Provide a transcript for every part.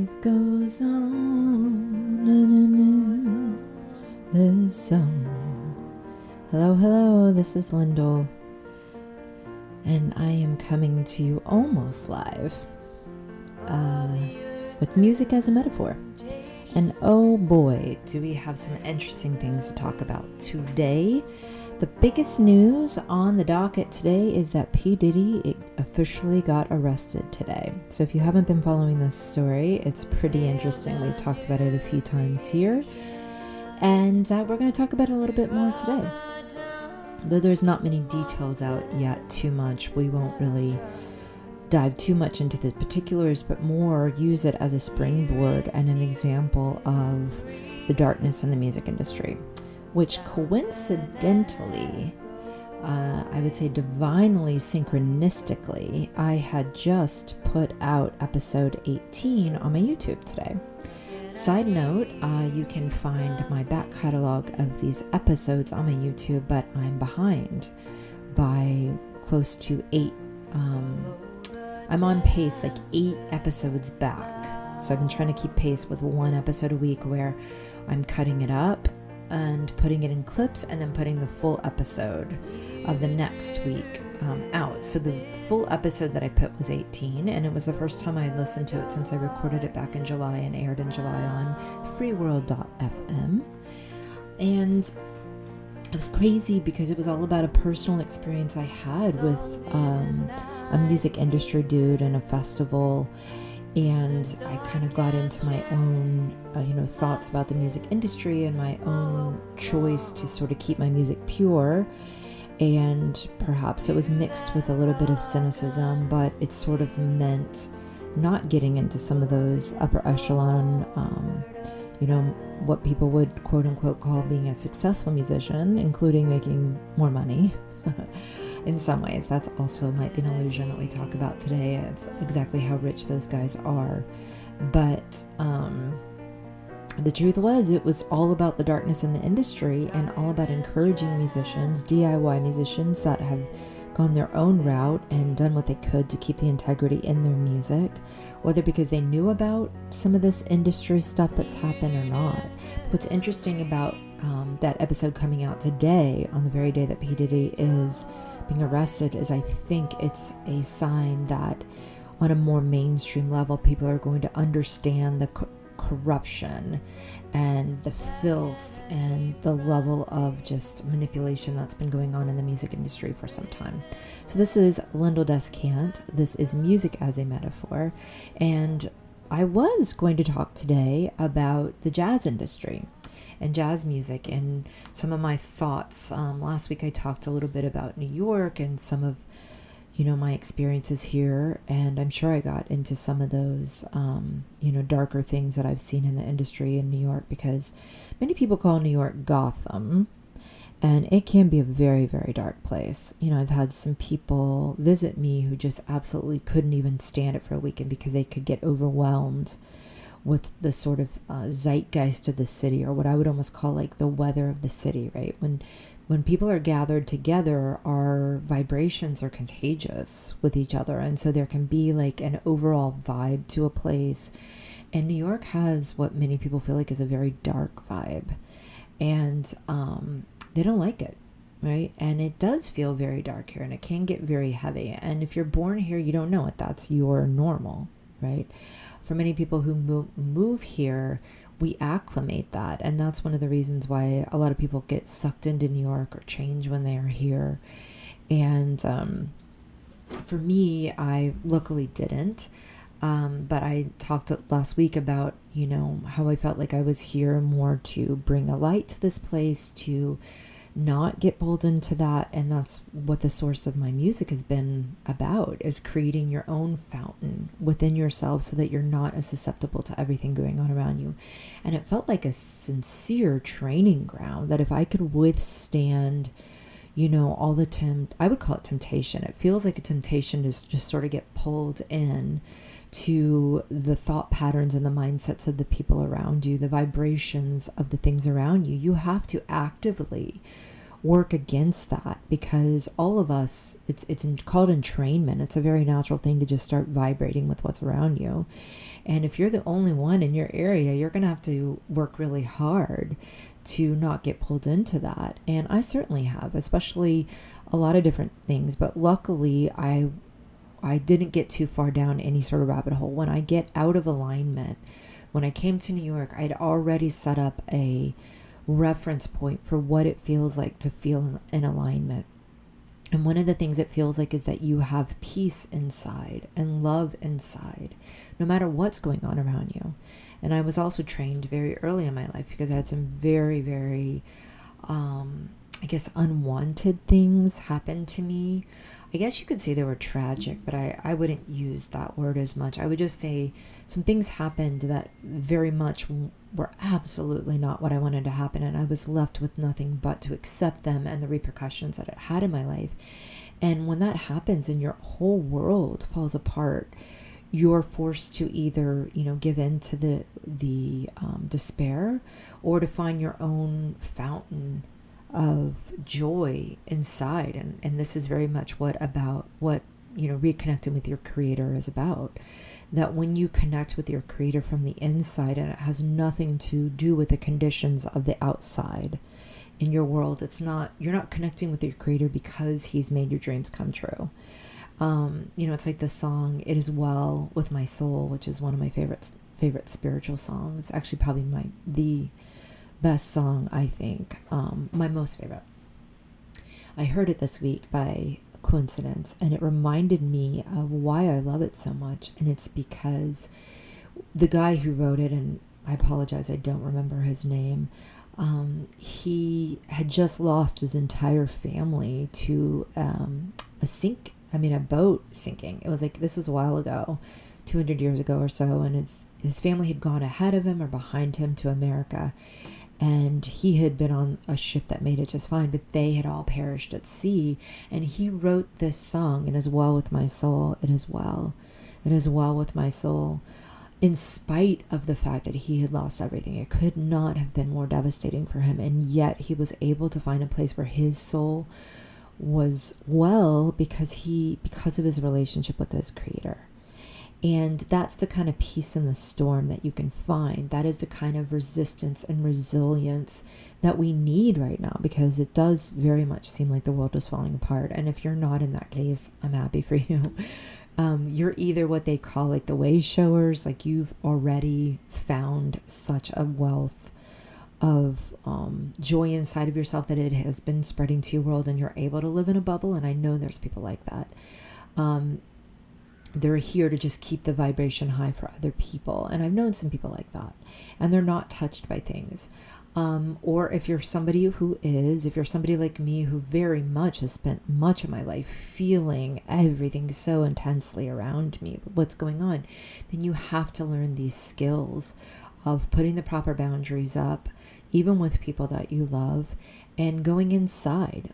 Life goes on in this song. Hello, this is Lyndall, and I am coming to you almost live with music as a metaphor. And oh boy, do we have some interesting things to talk about today. The biggest news on the docket today is that P. Diddy officially got arrested today. So if you haven't been following this story, it's pretty interesting. We've talked about it a few times here. And we're going to talk about it a little bit more today. Though there's not many details out yet too much, we won't really dive too much into the particulars, but more use it as a springboard and an example of the darkness in the music industry, which coincidentally, I would say divinely synchronistically, I had just put out episode 18 on my YouTube today. Side note, you can find my back catalog of these episodes on my YouTube, but I'm behind by close to 8. I'm on pace like 8 episodes back. So I've been trying to keep pace with 1 episode a week where I'm cutting it up and putting it in clips and then putting the full episode of the next week out. So the full episode that I put was 18, and it was the first time I listened to it since I recorded it back in July and aired in July on freeworld.fm. And it was crazy because it was all about a personal experience I had with a music industry dude and a festival. And I kind of got into my own, thoughts about the music industry and my own choice to sort of keep my music pure. And perhaps it was mixed with a little bit of cynicism, but it sort of meant not getting into some of those upper echelon, what people would quote unquote call being a successful musician, including making more money. In some ways, that's also might be an illusion that we talk about today. It's exactly how rich those guys are. But the truth was, it was all about the darkness in the industry and all about encouraging musicians, DIY musicians that have gone their own route and done what they could to keep the integrity in their music, whether because they knew about some of this industry stuff that's happened or not. What's interesting about that episode coming out today, on the very day that P. Diddy is being arrested, is I think it's a sign that on a more mainstream level, people are going to understand the corruption and the filth and the level of just manipulation that's been going on in the music industry for some time. So this is Lyndall Descant. This is Music as a Metaphor. And I was going to talk today about the jazz industry and jazz music and some of my thoughts. Last week I talked a little bit about New York and some of my experiences here, and I'm sure I got into some of those darker things that I've seen in the industry in New York, because many people call New York Gotham, and it can be a very, very dark place. I've had some people visit me who just absolutely couldn't even stand it for a weekend because they could get overwhelmed with the sort of zeitgeist of the city, or what I would almost call like the weather of the city, right? When people are gathered together, our vibrations are contagious with each other. And so there can be like an overall vibe to a place. And New York has what many people feel like is a very dark vibe. And they don't like it, right? And it does feel very dark here, and it can get very heavy. And if you're born here, you don't know it. That's your normal, right? For many people who move here, we acclimate that. And that's one of the reasons why a lot of people get sucked into New York or change when they are here. And for me, I luckily didn't. But I talked last week about, how I felt like I was here more to bring a light to this place, to not get pulled into that. And that's what the source of my music has been about, is creating your own fountain within yourself so that you're not as susceptible to everything going on around you. And it felt like a sincere training ground that if I could withstand, all the I would call it temptation. It feels like a temptation to just sort of get pulled in to the thought patterns and the mindsets of the people around you, the vibrations of the things around you. You have to actively work against that, because all of us, it's called entrainment. It's a very natural thing to just start vibrating with what's around you. And if you're the only one in your area, you're going to have to work really hard to not get pulled into that. And I certainly have, especially a lot of different things. But luckily, I didn't get too far down any sort of rabbit hole. When I get out of alignment, when I came to New York, I'd already set up a reference point for what it feels like to feel in alignment. And one of the things it feels like is that you have peace inside and love inside, no matter what's going on around you. And I was also trained very early in my life, because I had some very, very, I guess, unwanted things happen to me. I guess you could say they were tragic, but I wouldn't use that word as much. I would just say some things happened that very much were absolutely not what I wanted to happen. And I was left with nothing but to accept them and the repercussions that it had in my life. And when that happens and your whole world falls apart, you're forced to either, give in to the despair, or to find your own fountain of joy inside. And this is very much what reconnecting with your creator is about. That when you connect with your creator from the inside, and it has nothing to do with the conditions of the outside in your world, you're not connecting with your creator because he's made your dreams come true. It's like the song "It Is Well with My Soul," which is one of my favorite spiritual songs. Actually, probably the best song, I think, my most favorite. I heard it this week by coincidence, and it reminded me of why I love it so much. And it's because the guy who wrote it, and I apologize, I don't remember his name, he had just lost his entire family to a boat sinking. It was like, this was a while ago, 200 years ago or so, and his family had gone ahead of him or behind him to America. And he had been on a ship that made it just fine, but they had all perished at sea. And he wrote this song, "It is well with my soul, it is well. It is well with my soul," in spite of the fact that he had lost everything. It could not have been more devastating for him. And yet he was able to find a place where his soul was well because of his relationship with his creator. And that's the kind of peace in the storm that you can find. That is the kind of resistance and resilience that we need right now, because it does very much seem like the world is falling apart. And if you're not in that case, I'm happy for you. You're either what they call like the way showers, like you've already found such a wealth of joy inside of yourself that it has been spreading to your world, and you're able to live in a bubble. And I know there's people like that. They're here to just keep the vibration high for other people. And I've known some people like that, and they're not touched by things. Or if you're somebody like me, who very much has spent much of my life feeling everything so intensely around me, what's going on, then you have to learn these skills of putting the proper boundaries up, even with people that you love, and going inside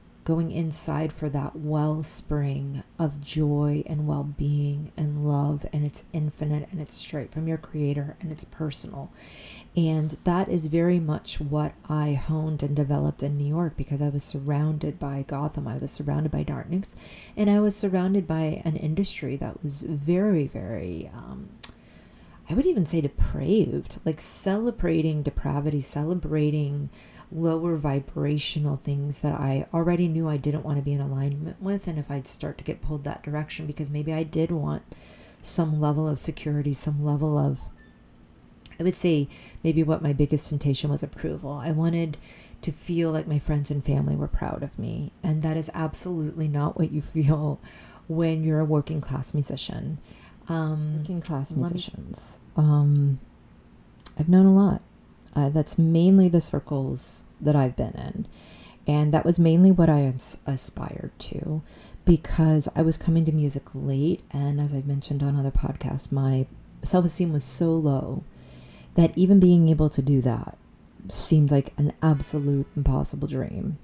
for that wellspring of joy and well-being and love. And it's infinite, and it's straight from your creator, and it's personal. And that is very much what I honed and developed in New York, because I was surrounded by Gotham. I was surrounded by darkness, and I was surrounded by an industry that was very, very, I would even say depraved, like celebrating depravity, celebrating lower vibrational things that I already knew I didn't want to be in alignment with. And if I'd start to get pulled that direction, because maybe I did want some level of security, some level of, I would say maybe what my biggest temptation was, approval. I wanted to feel like my friends and family were proud of me. And that is absolutely not what you feel when you're a working class musician. Working class musicians. I've known a lot. That's mainly the circles that I've been in. And that was mainly what I aspired to, because I was coming to music late. And as I've mentioned on other podcasts, my self-esteem was so low that even being able to do that seemed like an absolute impossible dream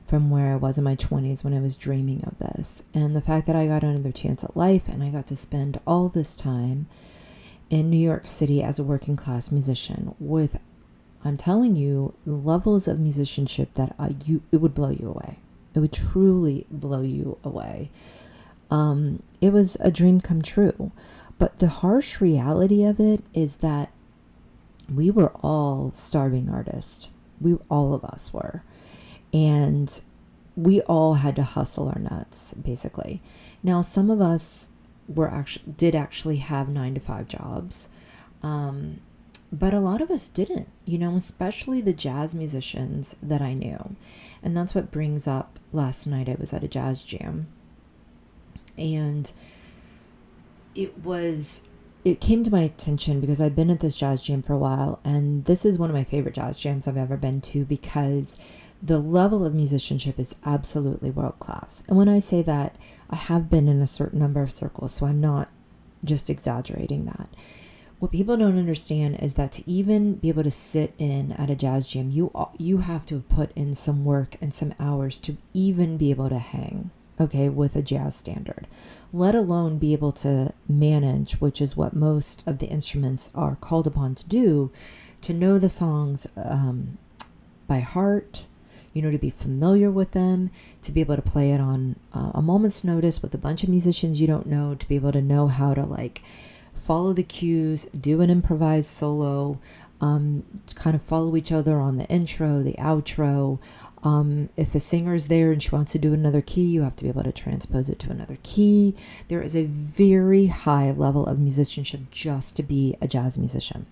from where I was in my 20s when I was dreaming of this. And the fact that I got another chance at life, and I got to spend all this time in New York City as a working class musician with I'm telling you, the levels of musicianship that it would blow you away. It would truly blow you away. It was a dream come true. But the harsh reality of it is that we were all starving artists. All of us were. And we all had to hustle our nuts, basically. Now, some of us did actually have 9-to-5 jobs. But a lot of us didn't, especially the jazz musicians that I knew. And that's what brings up last night. I was at a jazz jam. And it came to my attention because I've been at this jazz jam for a while. And this is one of my favorite jazz jams I've ever been to because the level of musicianship is absolutely world class. And when I say that, I have been in a certain number of circles, so I'm not just exaggerating that. What people don't understand is that to even be able to sit in at a jazz jam, you have to have put in some work and some hours to even be able to hang, with a jazz standard, let alone be able to manage, which is what most of the instruments are called upon to do, to know the songs by heart, to be familiar with them, to be able to play it on a moment's notice with a bunch of musicians you don't know, to be able to know how to follow the cues, do an improvised solo, to kind of follow each other on the intro, the outro. If a singer's there and she wants to do another key, you have to be able to transpose it to another key. There is a very high level of musicianship just to be a jazz musician.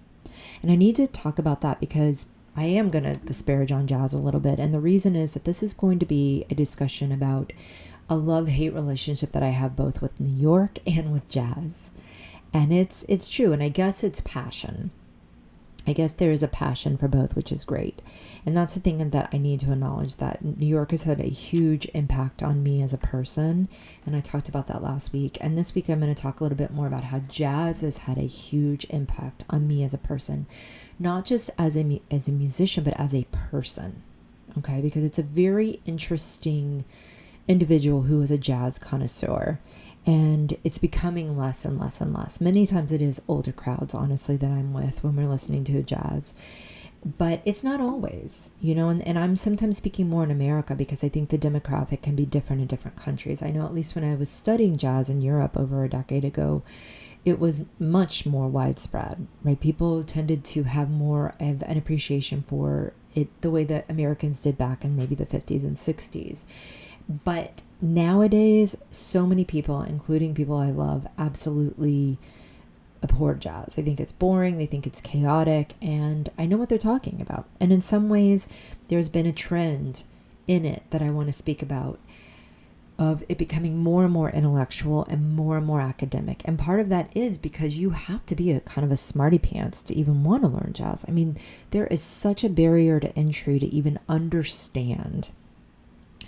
And I need to talk about that because I am going to disparage on jazz a little bit. And the reason is that this is going to be a discussion about a love-hate relationship that I have both with New York and with jazz. And it's true. And I guess it's passion. I guess there is a passion for both, which is great. And that's the thing that I need to acknowledge, that New York has had a huge impact on me as a person. And I talked about that last week. And this week I'm going to talk a little bit more about how jazz has had a huge impact on me as a person, not just as a musician, but as a person. Okay, because it's a very interesting individual who is a jazz connoisseur. And it's becoming less and less and less. Many times it is older crowds, honestly, that I'm with when we're listening to jazz. But it's not always, and I'm sometimes speaking more in America because I think the demographic can be different in different countries. I know at least when I was studying jazz in Europe over a decade ago, it was much more widespread, right? People tended to have more of an appreciation for it the way that Americans did back in maybe the 50s and 60s. But nowadays, so many people, including people I love, absolutely abhor jazz. They think it's boring, they think it's chaotic, and I know what they're talking about. And in some ways, there's been a trend in it that I want to speak about, of it becoming more and more intellectual and more academic. And part of that is because you have to be a kind of a smarty pants to even want to learn jazz. I mean, there is such a barrier to entry to even understand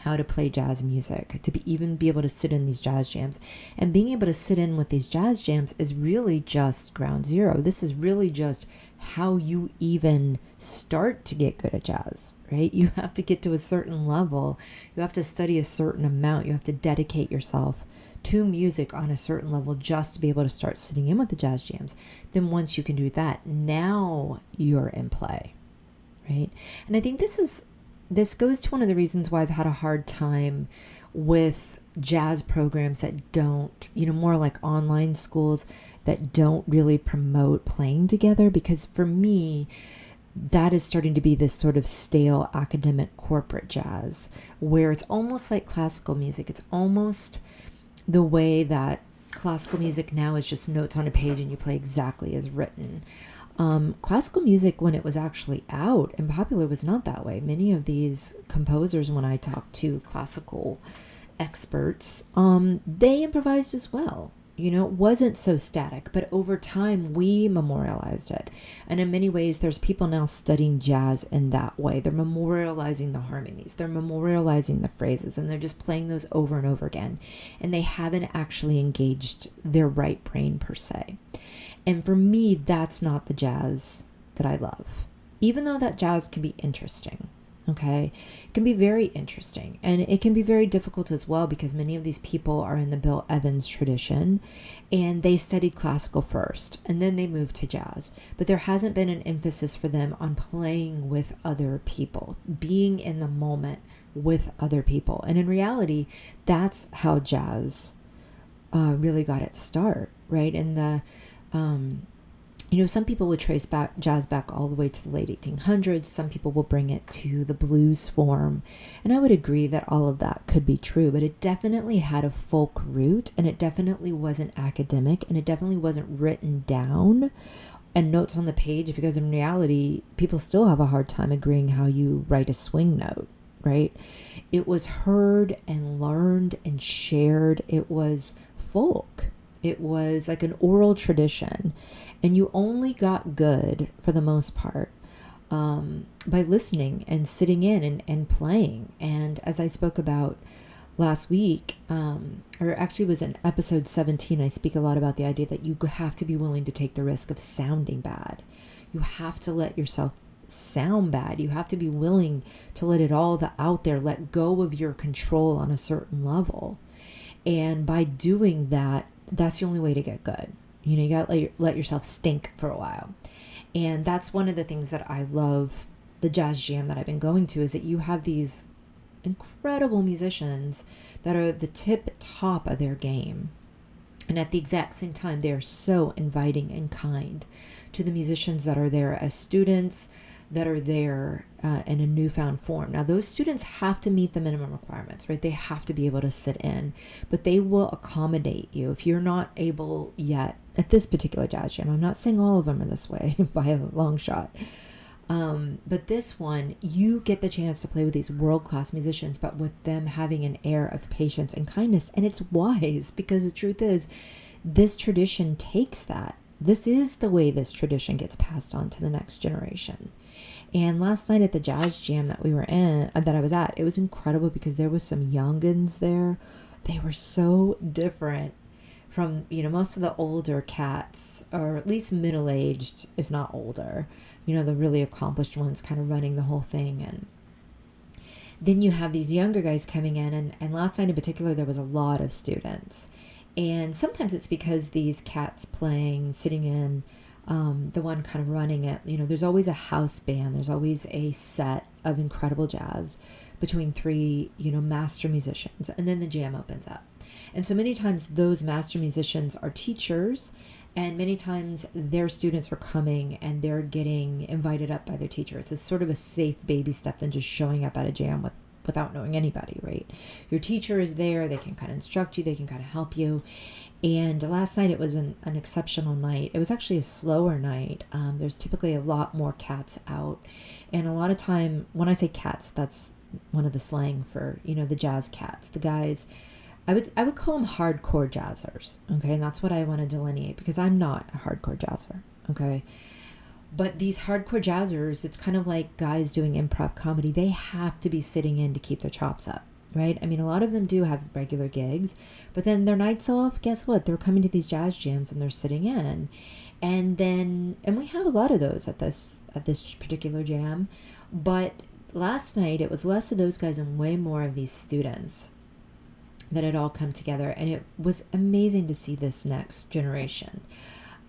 how to play jazz music, to even be able to sit in these jazz jams. And being able to sit in with these jazz jams is really just ground zero. This is really just how you even start to get good at jazz, right? You have to get to a certain level. You have to study a certain amount. You have to dedicate yourself to music on a certain level just to be able to start sitting in with the jazz jams. Then once you can do that, now you're in play, right? And I think this goes to one of the reasons why I've had a hard time with jazz programs that don't, more like online schools that don't really promote playing together. Because for me, that is starting to be this sort of stale academic corporate jazz where it's almost like classical music. It's almost the way that classical music now is just notes on a page and you play exactly as written. Classical music, when it was actually out and popular, was not that way. Many of these composers, when I talked to classical experts, they improvised as well. It wasn't so static, but over time we memorialized it. And in many ways, there's people now studying jazz in that way. They're memorializing the harmonies, they're memorializing the phrases, and they're just playing those over and over again. And they haven't actually engaged their right brain per se. And for me, that's not the jazz that I love. Even though that jazz can be interesting, Okay, it can be very interesting, and it can be very difficult as well because many of these people are in the Bill Evans tradition and they studied classical first and then they moved to jazz. But there hasn't been an emphasis for them on playing with other people, being in the moment with other people. And in reality, that's how jazz really got its start, right? And some people would trace jazz back all the way to the late 1800s. Some people will bring it to the blues form. And I would agree that all of that could be true, but it definitely had a folk root, and it definitely wasn't academic, and it definitely wasn't written down and notes on the page, because in reality, people still have a hard time agreeing how you write a swing note, right? It was heard and learned and shared. It was folk. It was like an oral tradition. And you only got good, for the most part, by listening and sitting in and playing. And as I spoke about last week, or actually it was in episode 17, I speak a lot about the idea that you have to be willing to take the risk of sounding bad. You have to let yourself sound bad. You have to be willing to let it all out there, let go of your control on a certain level. And by doing that, that's the only way to get good. You got to let yourself stink for a while. And that's one of the things that I love the jazz jam that I've been going to, is that you have these incredible musicians that are the top of their game. And at the exact same time, they're so inviting and kind to the musicians that are there as students, that are there in a newfound form. Now, those students have to meet the minimum requirements, right? They have to be able to sit in, but they will accommodate you if you're not able yet at this particular jazz jam. I'm not saying all of them are this way by a long shot. But this one, you get the chance to play with these world-class musicians, but with them having an air of patience and kindness. And it's wise, because the truth is, this tradition takes that. This is the way this tradition gets passed on to the next generation. And last night at the jazz jam that we were in, that I was at, it was incredible because there was some youngins there. They were so different from, most of the older cats, or at least middle-aged, if not older, the really accomplished ones kind of running the whole thing. And then you have these younger guys coming in, and last night in particular, there was a lot of students. And sometimes it's because these cats playing, sitting in, the one kind of running it, there's always a house band. There's always a set of incredible jazz between three, master musicians, and then the jam opens up. And so many times those master musicians are teachers, and many times their students are coming and they're getting invited up by their teacher. It's a sort of a safe baby step than just showing up at a jam without knowing anybody, right? Your teacher is there. They can kind of instruct you. They can kind of help you. And last night it was an exceptional night. It was actually a slower night. There's typically a lot more cats out. And a lot of time, when I say cats, that's one of the slang for, the jazz cats. The guys, I would call them hardcore jazzers, okay? And that's what I want to delineate, because I'm not a hardcore jazzer, okay? But these hardcore jazzers, it's kind of like guys doing improv comedy. They have to be sitting in to keep their chops up, right? I mean, a lot of them do have regular gigs, but then their nights off, guess what? They're coming to these jazz jams and they're sitting in. And we have a lot of those at this particular jam. But last night, it was less of those guys and way more of these students that had all come together. And it was amazing to see this next generation.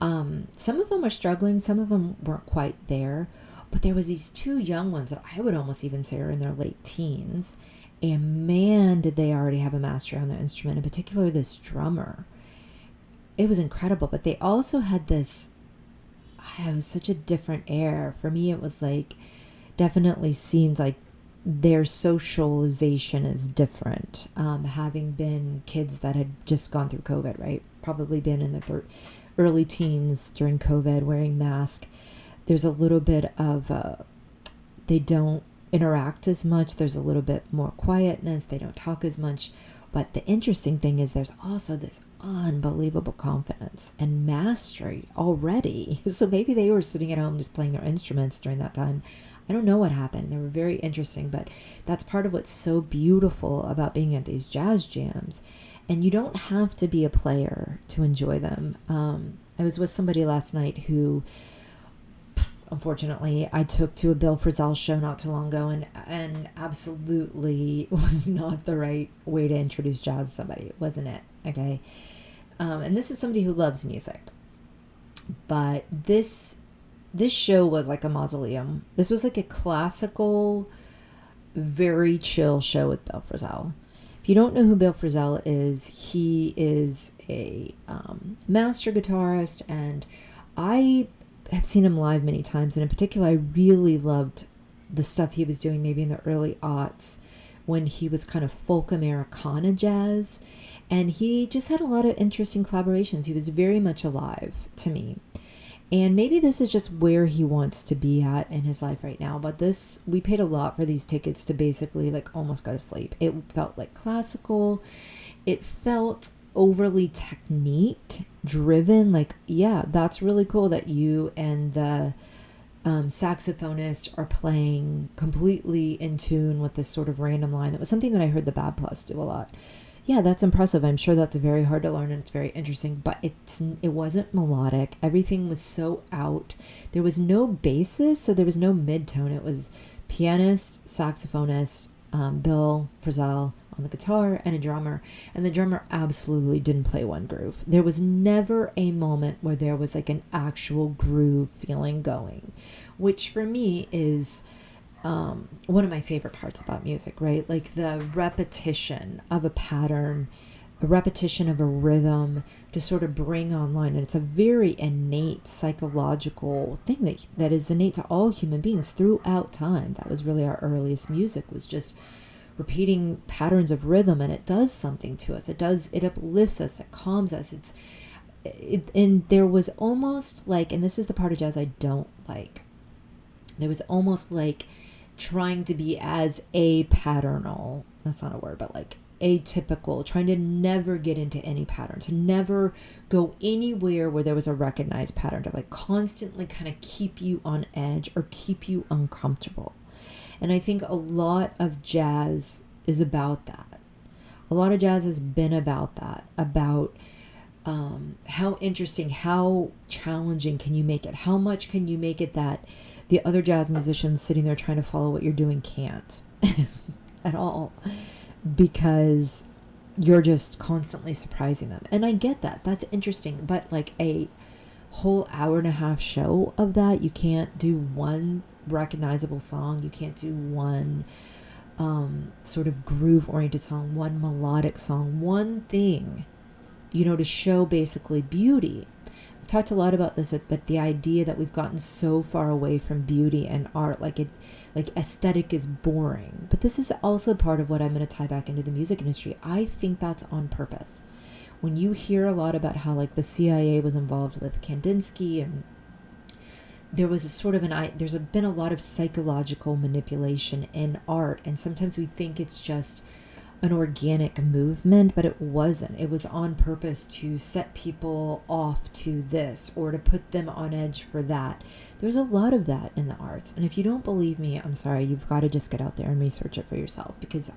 Some of them are struggling. Some of them weren't quite there. But there was these two young ones that I would almost even say are in their late teens. And man, did they already have a mastery on their instrument, in particular this drummer. It was incredible. But they also had this, it was such a different air. For me, it was like, definitely seemed like their socialization is different. Having been kids that had just gone through COVID, right? Probably been in their early teens during COVID, wearing masks. There's a little bit of, they don't interact as much. There's a little bit more quietness. They don't talk as much. But the interesting thing is there's also this unbelievable confidence and mastery already. So maybe they were sitting at home just playing their instruments during that time. I don't know what happened. They were very interesting, but that's part of what's so beautiful about being at these jazz jams. And you don't have to be a player to enjoy them. I was with somebody last night who, unfortunately, I took to a Bill Frisell show not too long ago, and absolutely was not the right way to introduce jazz to somebody. It wasn't it, okay? And this is somebody who loves music. But this show was like a mausoleum. This was like a classical, very chill show with Bill Frisell. If you don't know who Bill Frisell is, he is a master guitarist, and I have seen him live many times. And in particular, I really loved the stuff he was doing maybe in the early aughts when he was kind of folk Americana jazz. And he just had a lot of interesting collaborations. He was very much alive to me. And maybe this is just where he wants to be at in his life right now. But we paid a lot for these tickets to basically like almost go to sleep. It felt like classical. It felt overly technique driven. Like, yeah, that's really cool that you and the saxophonist are playing completely in tune with this sort of random line. It was something that I heard the Bad Plus do a lot. Yeah, that's impressive. I'm sure that's very hard to learn, and it's very interesting, but it wasn't melodic. Everything was so out. There was no basis, so there was no mid-tone. It was pianist, saxophonist, Bill Frisell on the guitar, and a drummer. And the drummer absolutely didn't play one groove. There was never a moment where there was like an actual groove feeling going, which for me is one of my favorite parts about music, right? Like the repetition of a pattern, a repetition of a rhythm to sort of bring online. And it's a very innate psychological thing that is innate to all human beings throughout time. That was really our earliest music, was just repeating patterns of rhythm, and it does something to us. It uplifts us, it calms us. And there was almost like, and this is the part of jazz I don't like, there was almost like trying to be as patternal, that's not a word, but like atypical, trying to never get into any pattern, to never go anywhere where there was a recognized pattern, to like constantly kind of keep you on edge or keep you uncomfortable. And I think a lot of jazz is about that. A lot of jazz has been about that, about how interesting, how challenging can you make it? How much can you make it that the other jazz musicians sitting there trying to follow what you're doing can't at all, because you're just constantly surprising them. And I get that. That's interesting. But like a whole hour and a half show of that, you can't do one recognizable song. You can't do one sort of groove-oriented song, one melodic song, one thing, to show basically beauty. I've talked a lot about this, but the idea that we've gotten so far away from beauty and art, like aesthetic is boring. But this is also part of what I'm going to tie back into the music industry. I think that's on purpose. When you hear a lot about how like the CIA was involved with Kandinsky, and there was a sort of there's been a lot of psychological manipulation in art, and sometimes we think it's just an organic movement, but it wasn't. It was on purpose to set people off to this or to put them on edge for that. There's a lot of that in the arts. And if you don't believe me, I'm sorry, you've got to just get out there and research it for yourself, because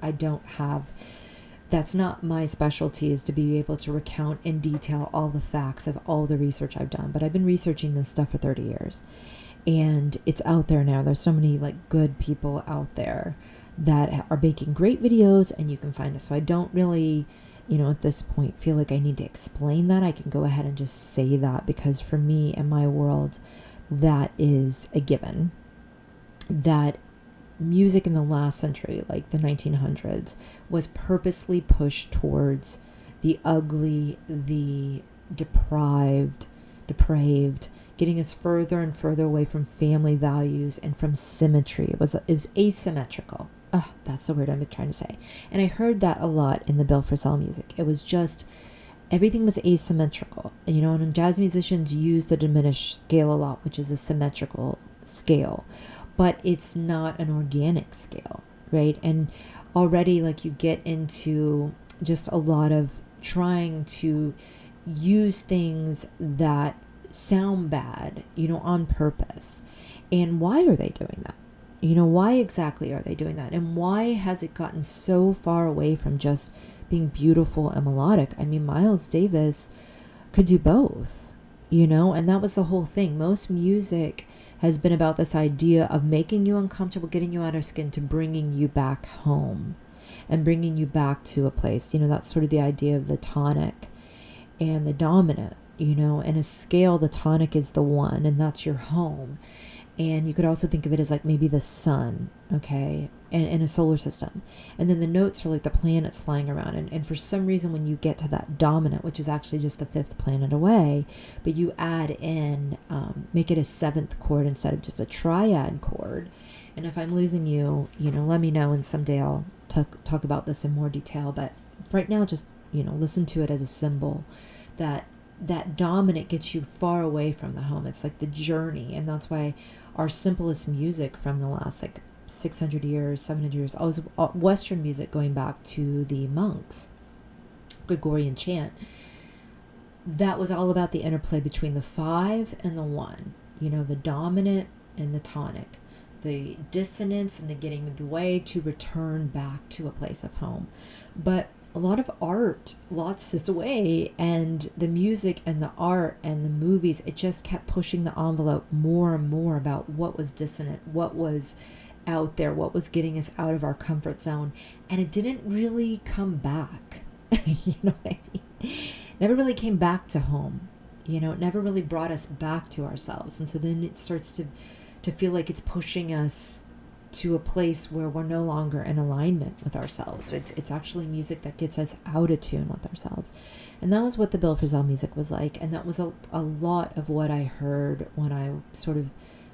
that's not my specialty, is to be able to recount in detail all the facts of all the research I've done. But I've been researching this stuff for 30 years, and it's out there now. There's so many like good people out there that are making great videos, and you can find it. So I don't really, at this point feel like I need to explain that. I can go ahead and just say that, because for me in my world, that is a given. That music in the last century, like the 1900s, was purposely pushed towards the ugly, the depraved, getting us further and further away from family values and from symmetry. It was asymmetrical. Oh, that's the word I'm trying to say. And I heard that a lot in the Bill Frisell music. It was just, everything was asymmetrical. And jazz musicians use the diminished scale a lot, which is a symmetrical scale. But it's not an organic scale, right? And already like you get into just a lot of trying to use things that sound bad, on purpose. And why are they doing that? Why exactly are they doing that? And why has it gotten so far away from just being beautiful and melodic? I mean, Miles Davis could do both, and that was the whole thing. Most music has been about this idea of making you uncomfortable, getting you out of skin, to bringing you back home and bringing you back to a place. That's sort of the idea of the tonic and the dominant. In a scale, the tonic is the 1, and that's your home. And you could also think of it as like maybe the sun, okay, and in a solar system. And then the notes are like the planets flying around. And for some reason, when you get to that dominant, which is actually just the 5th planet away, but you add in, make it a 7th chord instead of just a triad chord. And if I'm losing you, let me know, and someday I'll talk about this in more detail. But right now, just, listen to it as a symbol that dominant gets you far away from the home. It's like the journey. And that's why our simplest music from the last 600 years, 700 years, always Western music, going back to the monks, Gregorian chant, that was all about the interplay between the 5 and the 1, the dominant and the tonic, the dissonance and the getting away to return back to a place of home. But a lot of art lost its way, and the music and the art and the movies, it just kept pushing the envelope more and more about what was dissonant, what was out there, what was getting us out of our comfort zone. And it didn't really come back. You know what I mean? Never really came back to home. It never really brought us back to ourselves. And so then it starts to feel like it's pushing us to a place where we're no longer in alignment with ourselves. It's actually music that gets us out of tune with ourselves. And that was what the Bill Frisell music was like. And that was a lot of what I heard when I sort of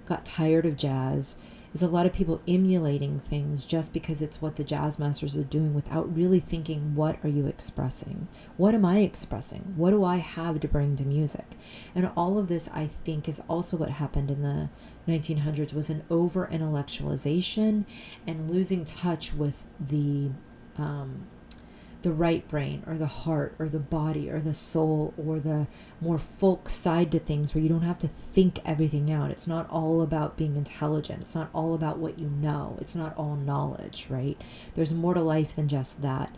got tired of jazz, is a lot of people emulating things just because it's what the jazz masters are doing, without really thinking, what are you expressing? What am I expressing? What do I have to bring to music? And all of this, I think, is also what happened in the 1900s, was an over-intellectualization and losing touch with the right brain, or the heart, or the body, or the soul, or the more folk side to things, where you don't have to think everything out. It's not all about being intelligent. It's not all about what you know. It's not all knowledge, right? There's more to life than just that.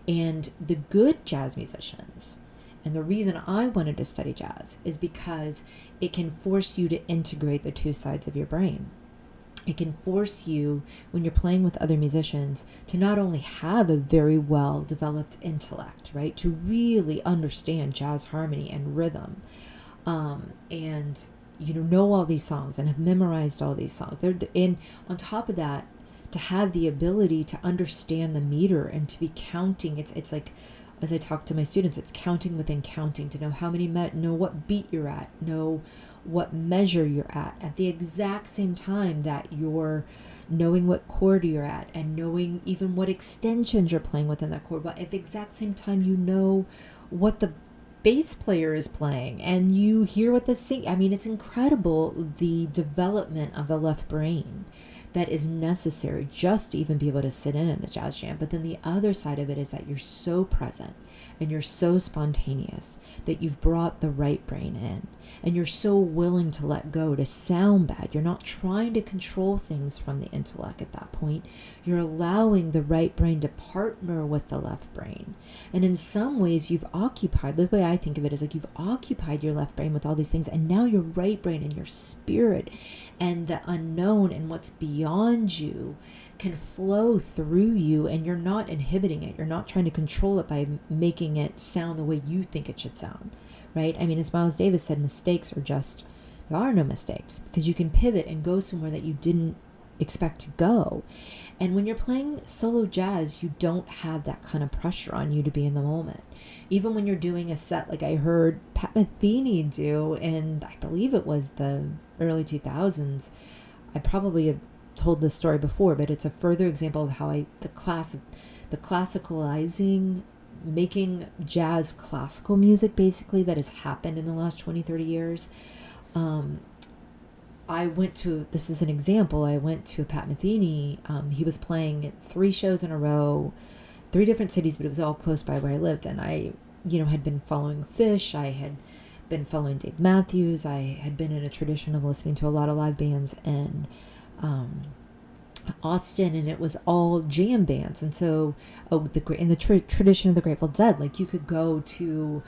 And the good jazz musicians, and the reason I wanted to study jazz, is because it can force you to integrate the two sides of your brain. It can force you, when you're playing with other musicians, to not only have a very well developed intellect, right, to really understand jazz harmony and rhythm, and know all these songs and have memorized all these songs. And on top of that, to have the ability to understand the meter and to be counting. It's like, as I talk to my students, it's counting within counting, to know how many, know what beat you're at, know what measure you're at the exact same time that you're knowing what chord you're at, and knowing even what extensions you're playing within that chord. But at the exact same time, what the bass player is playing, and you hear what the sing. I mean, it's incredible, the development of the left brain that is necessary just to even be able to sit in a jazz jam. But then the other side of it is that you're so present and you're so spontaneous that you've brought the right brain in, and you're so willing to let go, to sound bad. You're not trying to control things from the intellect at that point. You're allowing the right brain to partner with the left brain. And in some ways, you've occupied, the way I think of it is like you've occupied your left brain with all these things, and now your right brain and your spirit and the unknown and what's beyond you can flow through you, and you're not inhibiting it. You're not trying to control it by making it sound the way you think it should sound, right? I mean, as Miles Davis said, there are no mistakes, because you can pivot and go somewhere that you didn't expect to go. And when you're playing solo jazz, you don't have that kind of pressure on you to be in the moment. Even when you're doing a set like I heard Pat Metheny do, and I believe it was the early 2000s, I probably have told this story before, but it's a further example of how the classicalizing, making jazz classical music, basically, that has happened in the last 20-30 years. This is an example, I went to a Pat Metheny, he was playing 3 shows in a row, 3 different cities, but it was all close by where I lived. And I, had been following Fish, I had been following Dave Matthews, I had been in a tradition of listening to a lot of live bands in Austin, and it was all jam bands. And so, in the tradition of the Grateful Dead, like you could go to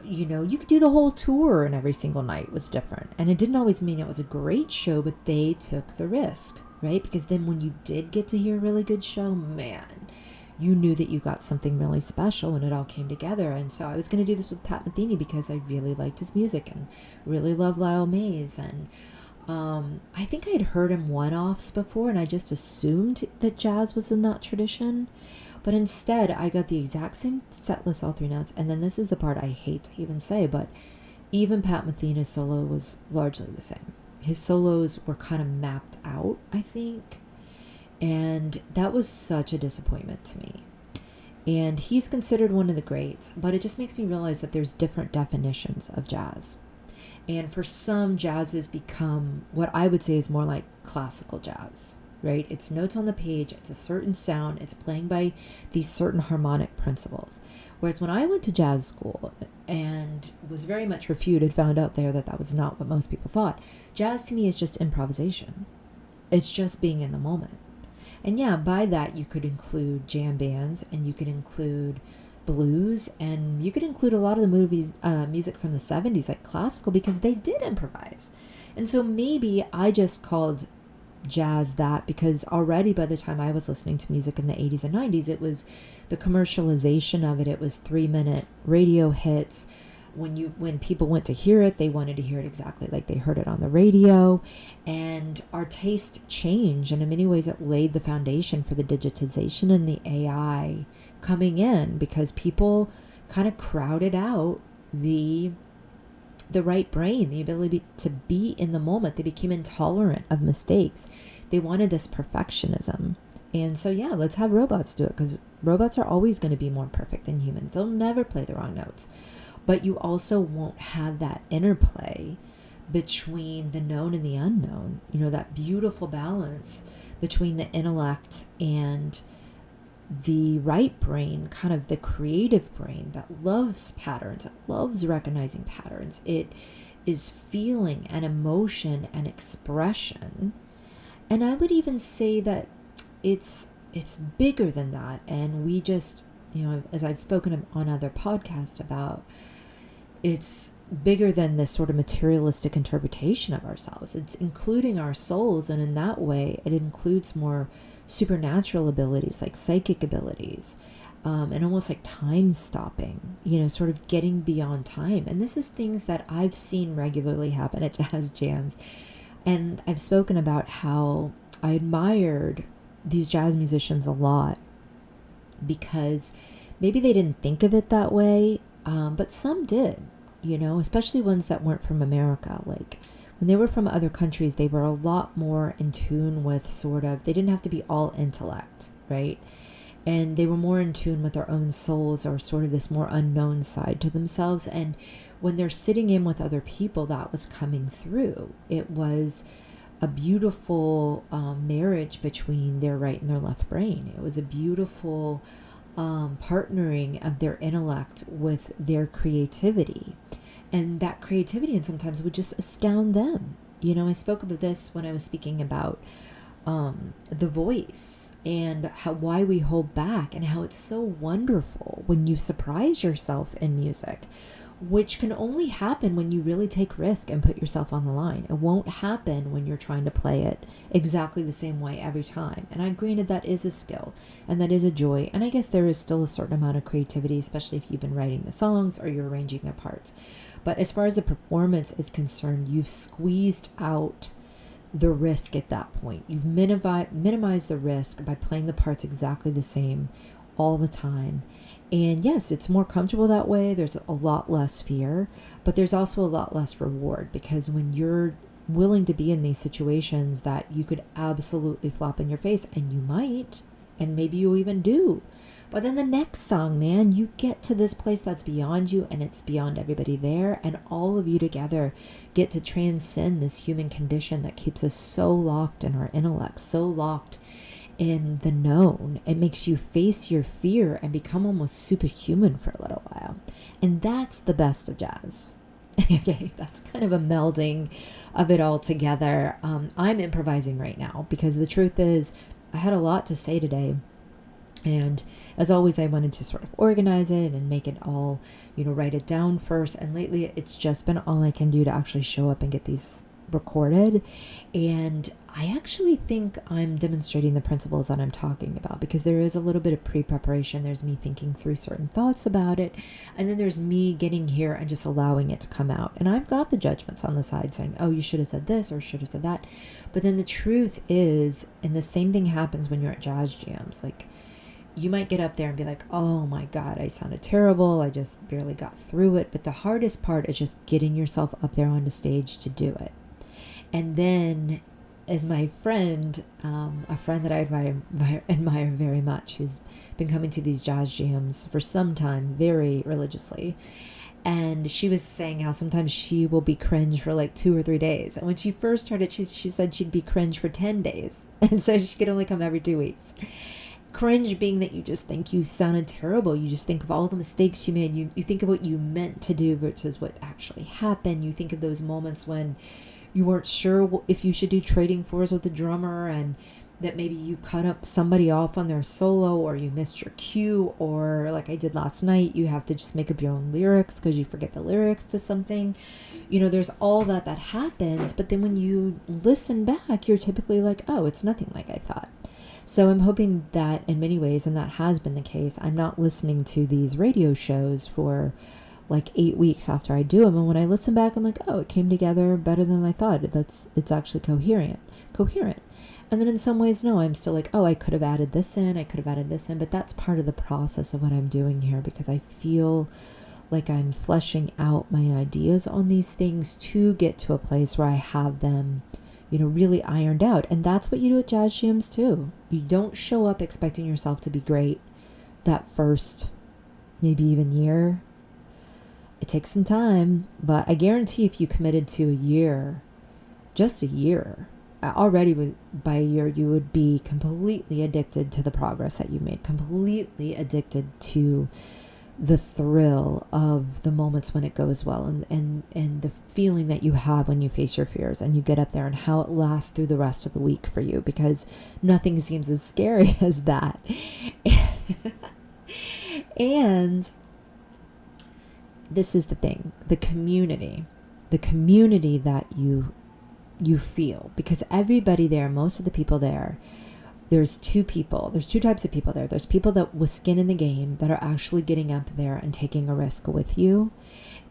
you could do the whole tour and every single night was different. And it didn't always mean it was a great show, but they took the risk, right? Because then when you did get to hear a really good show, man, you knew that you got something really special when it all came together. And so I was going to do this with Pat Metheny because I really liked his music and really love Lyle Mays. And I think I had heard him one-offs before, and I just assumed that jazz was in that tradition. But instead, I got the exact same set list, all three notes. And then this is the part I hate to even say, but even Pat Metheny's solo was largely the same. His solos were kind of mapped out, I think. And that was such a disappointment to me. And he's considered one of the greats, but it just makes me realize that there's different definitions of jazz. And for some, jazz has become what I would say is more like classical jazz, right? It's notes on the page, it's a certain sound, it's playing by these certain harmonic principles. Whereas when I went to jazz school and was very much refuted, found out there that that was not what most people thought, jazz to me is just improvisation. It's just being in the moment. And yeah, by that you could include jam bands, and you could include blues, and you could include a lot of the music from the 70s, like classical, because they did improvise. And so maybe I just called jazz that because already by the time I was listening to music in the 80s and 90s, it was the commercialization of it. It was 3-minute radio hits. When people went to hear it, they wanted to hear it exactly like they heard it on the radio. And our taste changed, and in many ways it laid the foundation for the digitization and the AI coming in, because people kind of crowded out the right brain, the ability to be in the moment. They became intolerant of mistakes. They wanted this perfectionism. And so yeah, let's have robots do it, because robots are always going to be more perfect than humans. They'll never play the wrong notes. But you also won't have that interplay between the known and the unknown. That beautiful balance between the intellect and the right brain, kind of the creative brain that loves patterns, that loves recognizing patterns. It is feeling and emotion and expression. And I would even say that it's bigger than that. And we just, as I've spoken on other podcasts about, it's bigger than this sort of materialistic interpretation of ourselves. It's including our souls, and in that way, it includes more supernatural abilities, like psychic abilities, and almost like time stopping, sort of getting beyond time. And this is things that I've seen regularly happen at jazz jams. And I've spoken about how I admired these jazz musicians a lot because maybe they didn't think of it that way, but some did. Especially ones that weren't from America. Like when they were from other countries, they were a lot more in tune with they didn't have to be all intellect, right? And they were more in tune with their own souls, or sort of this more unknown side to themselves. And when they're sitting in with other people, that was coming through. It was a beautiful marriage between their right and their left brain. It was a beautiful partnering of their intellect with their creativity. And that creativity, and sometimes would just astound them. I spoke about this when I was speaking about the voice and why we hold back, and how it's so wonderful when you surprise yourself in music, which can only happen when you really take risk and put yourself on the line. It won't happen when you're trying to play it exactly the same way every time. And granted, that is a skill and that is a joy. And I guess there is still a certain amount of creativity, especially if you've been writing the songs or you're arranging their parts. But as far as the performance is concerned, you've squeezed out the risk at that point. You've minimized the risk by playing the parts exactly the same all the time. And yes, it's more comfortable that way. There's a lot less fear, but there's also a lot less reward, because when you're willing to be in these situations that you could absolutely flop in your face, and you might, and maybe you even do. But then the next song, man, you get to this place that's beyond you, and it's beyond everybody there, and all of you together get to transcend this human condition that keeps us so locked in our intellect, so locked in the known. It makes you face your fear and become almost superhuman for a little while. And that's the best of jazz. Okay, that's kind of a melding of it all together. I'm improvising right now because the truth is I had a lot to say today. And as always, I wanted to sort of organize it and make it all, write it down first. And lately, it's just been all I can do to actually show up and get these recorded. And I actually think I'm demonstrating the principles that I'm talking about, because there is a little bit of pre-preparation. There's me thinking through certain thoughts about it. And then there's me getting here and just allowing it to come out. And I've got the judgments on the side saying, oh, you should have said this or should have said that. But then the truth is, and the same thing happens when you're at jazz jams, like, you might get up there and be like, oh my God, I sounded terrible. I just barely got through it. But the hardest part is just getting yourself up there on the stage to do it. And then, as my friend, a friend that I admire very much, who's been coming to these jazz jams for some time, very religiously, and she was saying how sometimes she will be cringe for like 2 or 3 days. And when she first started, she said she'd be cringe for 10 days. And so she could only come every 2 weeks. Cringe being that you just think you sounded terrible. You just think of all the mistakes you made. You think of what you meant to do versus what actually happened. You think of those moments when you weren't sure if you should do trading fours with the drummer, and that maybe you cut up somebody off on their solo, or you missed your cue, or like I did last night, you have to just make up your own lyrics because you forget the lyrics to something. There's all that happens. But then when you listen back, you're typically like, oh, it's nothing like I thought. So I'm hoping that in many ways, and that has been the case, I'm not listening to these radio shows for like 8 weeks after I do them. And when I listen back, I'm like, oh, it came together better than I thought. It's actually coherent. And then in some ways, no, I'm still like, oh, I could have added this in. But that's part of the process of what I'm doing here, because I feel like I'm fleshing out my ideas on these things to get to a place where I have them really ironed out. And that's what you do at jazz jams too. You don't show up expecting yourself to be great that first, maybe even year. It takes some time, but I guarantee if you committed to a year, just a year, already by a year, you would be completely addicted to the progress that you made, completely addicted to the thrill of the moments when it goes well, and the feeling that you have when you face your fears and you get up there, and how it lasts through the rest of the week for you, because nothing seems as scary as that. And this is the thing, the community that you feel, because everybody there, most of the people there, there's two types of people there. There's people that with skin in the game that are actually getting up there and taking a risk with you.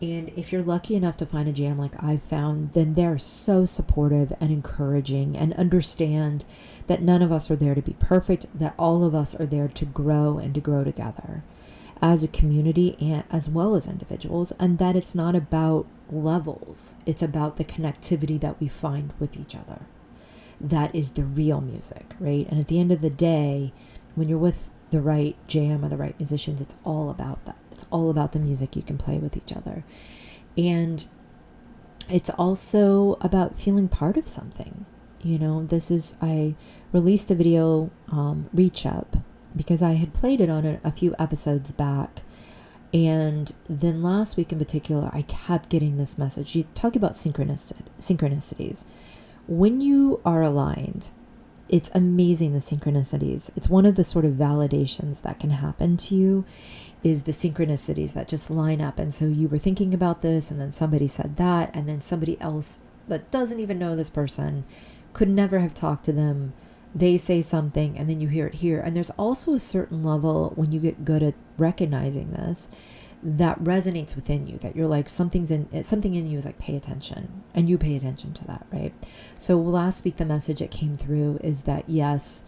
And if you're lucky enough to find a jam like I've found, then they're so supportive and encouraging and understand that none of us are there to be perfect, that all of us are there to grow and to grow together as a community and as well as individuals, and that it's not about levels. It's about the connectivity that we find with each other. That is the real music, right? And at the end of the day, when you're with the right jam or the right musicians, it's all about that. It's all about the music you can play with each other. And it's also about feeling part of something. I released a video, Reach Up, because I had played it on a few episodes back. And then last week in particular, I kept getting this message. You talk about synchronicities. When you are aligned, it's amazing, the synchronicities. It's one of the sort of validations that can happen to you, is the synchronicities that just line up. And so you were thinking about this, and then somebody said that, and then somebody else that doesn't even know this person, could never have talked to them, they say something, and then you hear it here. And there's also a certain level, when you get good at recognizing this, that resonates within you, that you're like, something in you is like, pay attention, and you pay attention to that, right? So last week, the message that came through is that, yes,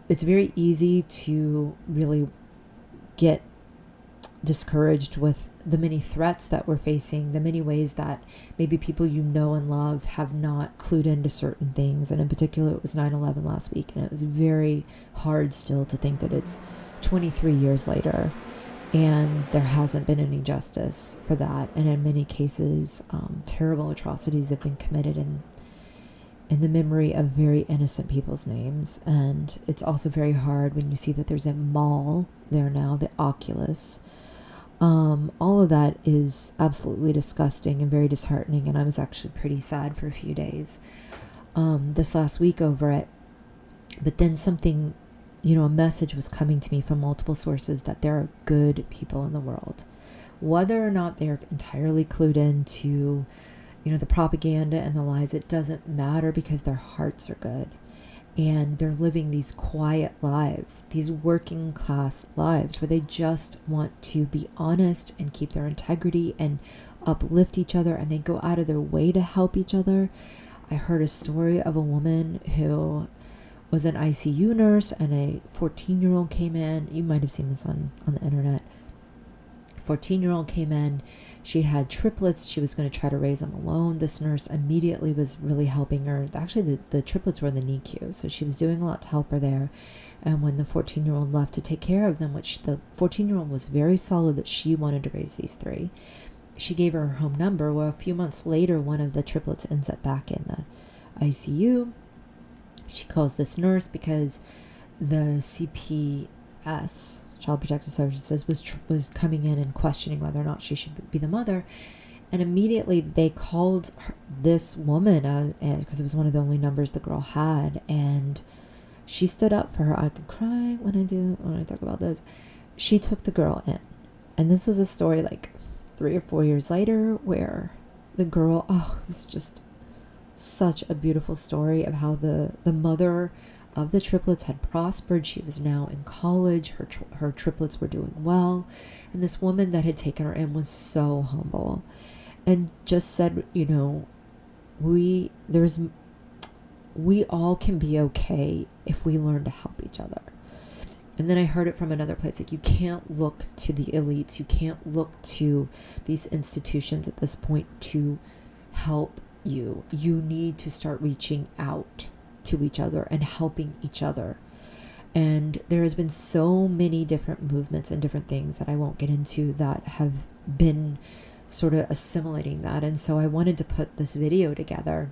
it's very easy to really get discouraged with the many threats that we're facing, the many ways that maybe people you know and love have not clued into certain things. And in particular, it was 9/11 last week, and it was very hard still to think that it's 23 years later and there hasn't been any justice for that. And in many cases, terrible atrocities have been committed in the memory of very innocent people's names. And it's also very hard when you see that there's a mall there now, the Oculus. All of that is absolutely disgusting and very disheartening, and I was actually pretty sad for a few days this last week over it. But then something a message was coming to me from multiple sources that there are good people in the world. Whether or not they're entirely clued into, the propaganda and the lies, it doesn't matter, because their hearts are good. And they're living these quiet lives, these working class lives, where they just want to be honest and keep their integrity and uplift each other, and they go out of their way to help each other. I heard a story of a woman who was an ICU nurse, and a 14-year-old came in. You might have seen this on the internet. 14-year-old came in. She had triplets. She was going to try to raise them alone. This nurse immediately was really helping her. Actually, the triplets were in the NICU, so she was doing a lot to help her there. And when the 14-year-old left to take care of them, which the 14-year-old was very solid that she wanted to raise these three, she gave her home number. Well, a few months later, one of the triplets ends up back in the ICU. She calls this nurse because the CPS, Child Protective Services, was coming in and questioning whether or not she should be the mother. And immediately they called this woman, because it was one of the only numbers the girl had, and she stood up for her. I could cry when I talk about this. She took the girl in. And this was a story like 3 or 4 years later, where the girl, it was just such a beautiful story of how the mother of the triplets had prospered. She was now in college. Her triplets were doing well. And this woman that had taken her in was so humble and just said, we all can be okay if we learn to help each other. And then I heard it from another place, like, you can't look to the elites. You can't look to these institutions at this point to help you. You need to start reaching out to each other and helping each other. And there has been so many different movements and different things that I won't get into that have been sort of assimilating that. And so I wanted to put this video together